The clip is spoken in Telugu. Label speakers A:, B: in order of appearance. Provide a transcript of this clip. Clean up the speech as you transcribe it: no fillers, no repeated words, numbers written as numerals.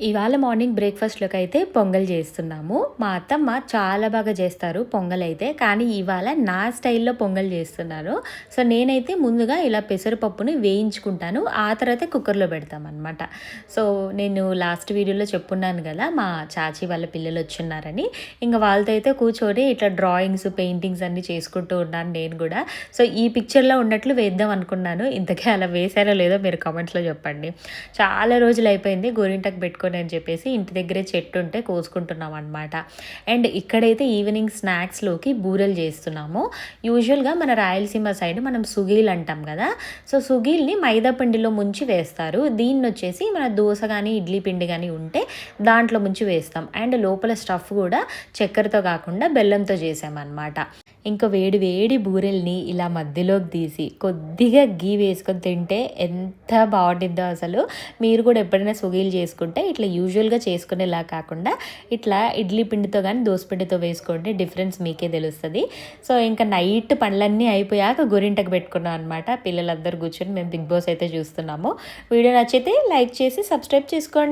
A: ఇవాళ మార్నింగ్ బ్రేక్‌ఫాస్ట్‌లోకి అయితే పొంగల్ చేస్తున్నాము. మా అత్తమ్మ చాలా బాగా చేస్తారు పొంగలైతే. కానీ ఇవాళ నా స్టైల్‌లో పొంగల్ చేస్తున్నాను. సో, నేనైతే ముందుగా ఇలా పెసరపప్పుని వేయించుకుంటాను. ఆ తర్వాత కుక్కర్‌లో పెడతామనమాట. సో, నేను లాస్ట్ వీడియోలో చెప్పున్నాను గదా! మా చాచీ వాళ్ళ పిల్లలొచ్చున్నారని. ఇంక వాళ్ళతో అయితే కూర్చొని ఇట్లా డ్రాయింగ్స్, పెయింటింగ్స్ అన్నీ చేసుకుంటూ ఉన్నాను నేను గూడా. సో, ఈ పిక్చర్‌లో ఉన్నట్లు వేద్దాం అనుకున్నాను. ఇంతకీ అలా వేశారో లేదో మీరు కామెంట్స్‌లో చెప్పండి. చాలా రోజులైపోయింది గోరింటాకు పెట్టుకొని అని చెప్పేసి ఇంటి దగ్గరే చెట్టు ఉంటే కోసుకుంటున్నాం అనమాట. అండ్ ఇక్కడైతే ఈవినింగ్ స్నాక్స్‌లోకి బూరెలు చేస్తున్నాము. యూజువల్‌గా మన రాయలసీమ సైడ్ మనం సుగీలు అంటాం కదా! సో, సుగీల్ని మైదా పిండిలో ముంచి వేస్తారు. దీన్నొచ్చేసి మన దోస గానీ, ఇడ్లీ పిండి గానీ ఉంటే దాంట్లో ముంచి వేస్తాం. అండ్ లోపల స్టఫ్ కూడా చక్కెరతో కాకుండా బెల్లంతో చేసామనమాట. ఇంకా వేడి వేడి బూరెల్ని ఇలా మధ్యలోకి తీసి కొద్దిగా గీ వేసుకొని తింటే ఎంత బాగుంటుందో అసలు. మీరు కూడా ఎప్పుడైనా సుగీలు చేసుకుంటే ఇట్లా యూజువల్గా చేసుకునేలా కాకుండా ఇట్లా ఇడ్లీ పిండితో కానీ దోస పిండితో వేసుకోండి, డిఫరెన్స్ మీకే తెలుస్తుంది. సో, ఇంకా నైట్ పనులన్నీ అయిపోయాక గోరింటకు పెట్టుకున్నాం అనమాట. పిల్లలందరూ కూర్చొని మేము బిగ్ బాస్ అయితే చూస్తున్నాము. వీడియో నచ్చితే లైక్ చేసి సబ్స్క్రైబ్ చేసుకోండి.